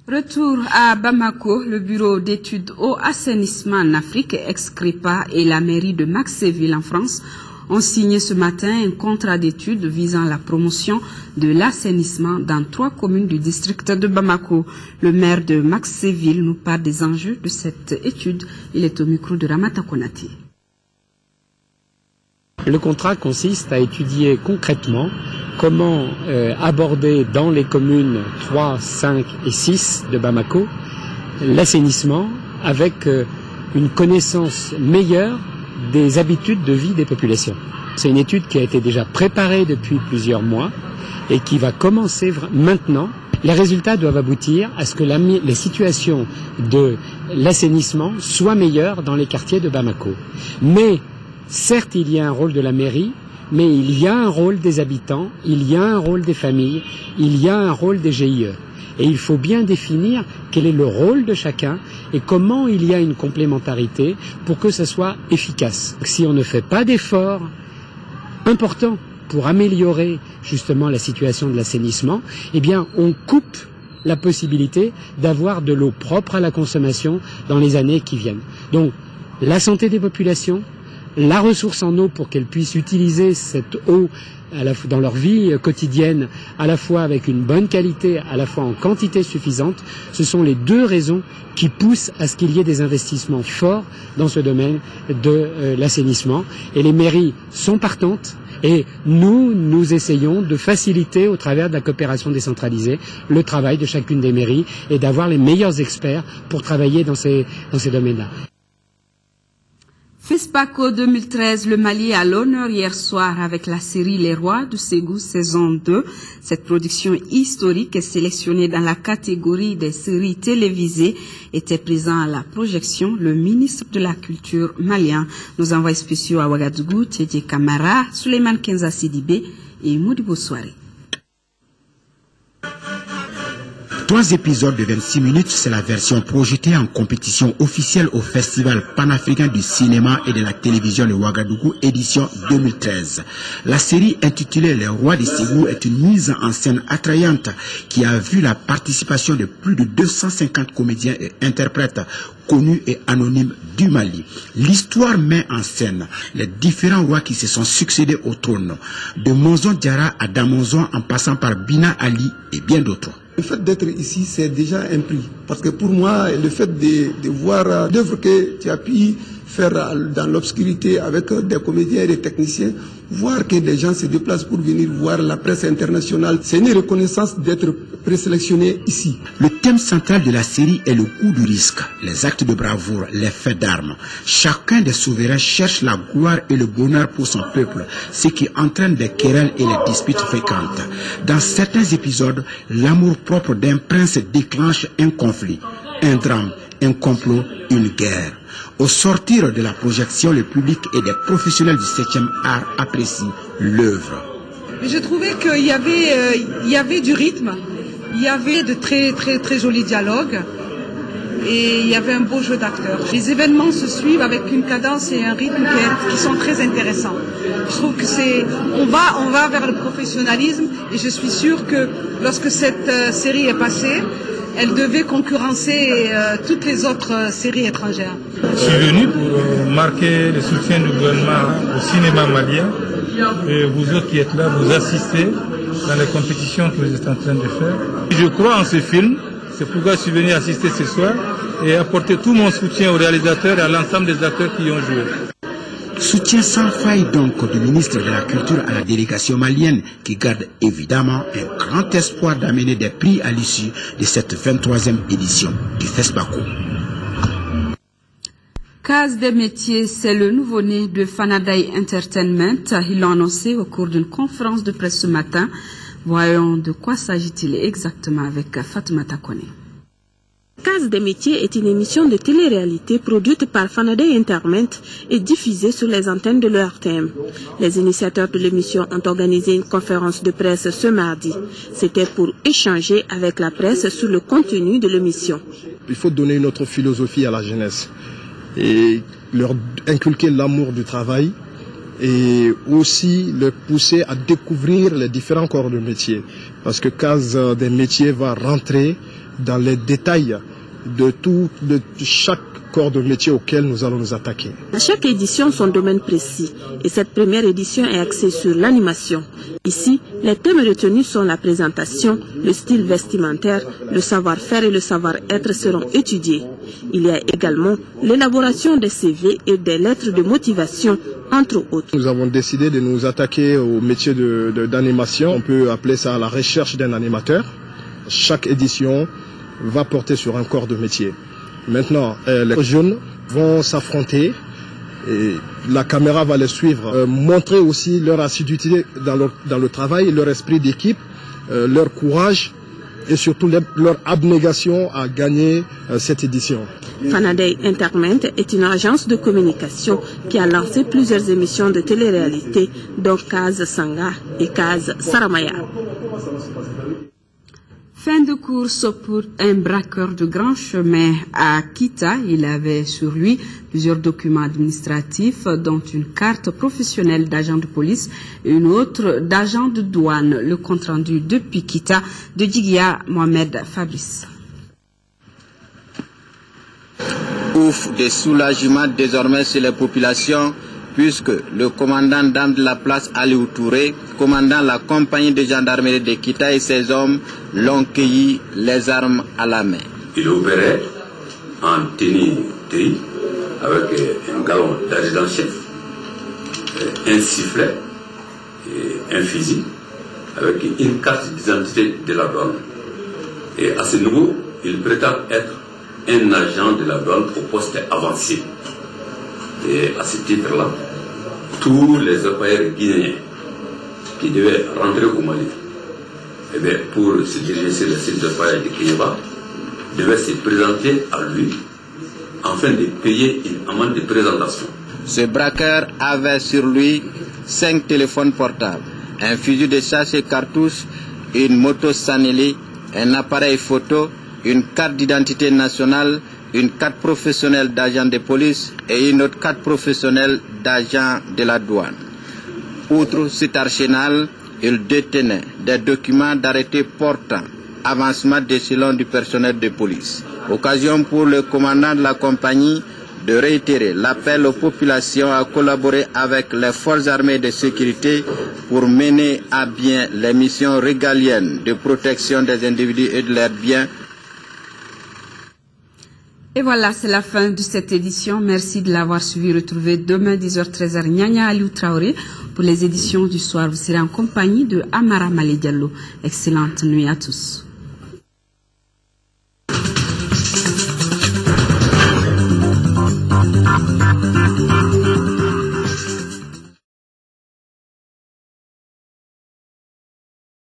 S1: Retour à Bamako, le bureau d'études au assainissement en Afrique, ex-CREPA, et la mairie de Maxéville en France ont signé ce matin un contrat d'études visant la promotion de l'assainissement dans 3 communes du district de Bamako. Le maire de Maxéville nous parle des enjeux de cette étude. Il est au micro de Ramata Konati.
S12: Le contrat consiste à étudier concrètement comment aborder dans les communes 3, 5 et 6 de Bamako l'assainissement avec une connaissance meilleure des habitudes de vie des populations. C'est une étude qui a été déjà préparée depuis plusieurs mois et qui va commencer maintenant. Les résultats doivent aboutir à ce que les situations de l'assainissement soient meilleures dans les quartiers de Bamako. Mais certes, il y a un rôle de la mairie, mais il y a un rôle des habitants, il y a un rôle des familles, il y a un rôle des GIE. Et il faut bien définir quel est le rôle de chacun et comment il y a une complémentarité pour que ça soit efficace. Si on ne fait pas d'efforts importants pour améliorer justement la situation de l'assainissement, eh bien on coupe la possibilité d'avoir de l'eau propre à la consommation dans les années qui viennent. Donc la santé des populations, la ressource en eau pour qu'elles puissent utiliser cette eau dans leur vie quotidienne, à la fois avec une bonne qualité, à la fois en quantité suffisante, ce sont les 2 raisons qui poussent à ce qu'il y ait des investissements forts dans ce domaine de l'assainissement. Et les mairies sont partantes et nous essayons de faciliter au travers de la coopération décentralisée le travail de chacune des mairies et d'avoir les meilleurs experts pour travailler dans ces domaines-là.
S1: FESPACO 2013, le Mali à l'honneur hier soir avec la série Les Rois du Ségou saison 2. Cette production historique est sélectionnée dans la catégorie des séries télévisées. Était présent à la projection le ministre de la Culture malien. Nos envoyés spéciaux à Ouagadougou, Tchédje Kamara, Souleymane Kenza Sidibé et Modibo Soare.
S13: 3 épisodes de 26 minutes, c'est la version projetée en compétition officielle au Festival panafricain du cinéma et de la télévision de Ouagadougou, édition 2013. La série intitulée Les Rois des Ségou est une mise en scène attrayante qui a vu la participation de plus de 250 comédiens et interprètes connus et anonymes du Mali. L'histoire met en scène les différents rois qui se sont succédés au trône, de Monzon Diarra à Damonzon en passant par Bina Ali et bien d'autres.
S14: Le fait d'être ici, c'est déjà un prix. Parce que pour moi, le fait de voir l'œuvre que tu as pu
S6: faire dans l'obscurité avec des comédiens et des techniciens, voir que des gens se déplacent pour venir voir la presse internationale. C'est une reconnaissance d'être présélectionné ici.
S13: Le thème central de la série est le coup du risque, les actes de bravoure, les faits d'armes. Chacun des souverains cherche la gloire et le bonheur pour son peuple, ce qui entraîne des querelles et les disputes fréquentes. Dans certains épisodes, l'amour-propre d'un prince déclenche un conflit, un drame, un complot, une guerre. Au sortir de la projection, le public et des professionnels du 7e art apprécient l'œuvre.
S14: Je trouvais qu'il y avait du rythme, il y avait de très jolis dialogues et il y avait un beau jeu d'acteurs. Les événements se suivent avec une cadence et un rythme qui sont très intéressants. Je trouve que on va vers le professionnalisme et je suis sûre que lorsque cette série est passée, elle devait concurrencer toutes les autres séries étrangères.
S15: Je suis venu pour marquer le soutien du gouvernement au cinéma malien. Et vous autres qui êtes là, vous assistez dans les compétitions que vous êtes en train de faire. Je crois en ce film, c'est pourquoi je suis venu assister ce soir et apporter tout mon soutien aux réalisateurs et à l'ensemble des acteurs qui y ont joué.
S13: Soutien sans faille donc du ministre de la Culture à la délégation malienne qui garde évidemment un grand espoir d'amener des prix à l'issue de cette 23e édition du FESPACO.
S1: Case des métiers, c'est le nouveau-né de Fanaday Entertainment. Ils l'ont annoncé au cours d'une conférence de presse ce matin. Voyons de quoi s'agit-il exactement avec Fatoumata Kone.
S16: Case des métiers est une émission de télé-réalité produite par Fanaday Entertainment et diffusée sur les antennes de l'ERTM. Les initiateurs de l'émission ont organisé une conférence de presse ce mardi. C'était pour échanger avec la presse sur le contenu de l'émission.
S17: Il faut donner une autre philosophie à la jeunesse et leur inculquer l'amour du travail et aussi les pousser à découvrir les différents corps de métier. Parce que Case des métiers va rentrer dans les détails de chaque corps de métier auquel nous allons nous attaquer.
S16: À chaque édition, son domaine précis. Et cette première édition est axée sur l'animation. Ici, les thèmes retenus sont la présentation, le style vestimentaire, le savoir-faire et le savoir-être seront étudiés. Il y a également l'élaboration des CV et des lettres de motivation, entre autres.
S17: Nous avons décidé de nous attaquer au métier d'animation. On peut appeler ça la recherche d'un animateur. Chaque édition va porter sur un corps de métier. Maintenant, les jeunes vont s'affronter et la caméra va les suivre, montrer aussi leur assiduité dans le travail, leur esprit d'équipe, leur courage et surtout leur abnégation à gagner cette édition.
S16: Fanaday Entertainment est une agence de communication qui a lancé plusieurs émissions de télé-réalité, dont Case Sanga et Case Saramaya.
S1: Fin de course pour un braqueur de grand chemin à Kita. Il avait sur lui plusieurs documents administratifs, dont une carte professionnelle d'agent de police et une autre d'agent de douane. Le compte rendu depuis Kita de Djigia Mohamed Fabrice.
S18: Ouf de soulagement désormais sur les populations, puisque le commandant d'armes de la place Aliou Touré, commandant la compagnie de gendarmerie de Kita et ses hommes l'ont cueilli les armes à la main.
S20: Il opérait en tenue gris avec un galon d'adjudant-chef, un sifflet et un fusil avec une carte d'identité de la douane. Et à ce niveau, il prétend être un agent de la douane au poste avancé. Et à ce titre-là, tous les employeurs guinéens qui devaient rentrer au Mali, eh bien, pour se diriger sur le site de paillage de Kényaba, devaient se présenter à lui afin de payer une amende de présentation.
S18: Ce braqueur avait sur lui 5 téléphones portables, un fusil de chasse et cartouche, une moto Sanelli, un appareil photo, une carte d'identité nationale, une carte professionnelle d'agent de police et une autre carte professionnelle d'agent de la douane. Outre cet arsenal, il détenait des documents d'arrêté portant avancement d'échelon du personnel de police. Occasion pour le commandant de la compagnie de réitérer l'appel aux populations à collaborer avec les forces armées de sécurité pour mener à bien les missions régaliennes de protection des individus et de leurs biens.
S1: Et voilà, c'est la fin de cette édition. Merci de l'avoir suivi. Retrouvez demain 10h-13h Nyanya Aliou Traoré pour les éditions du soir. Vous serez en compagnie de Amara Malé Diallo. Excellente nuit à tous.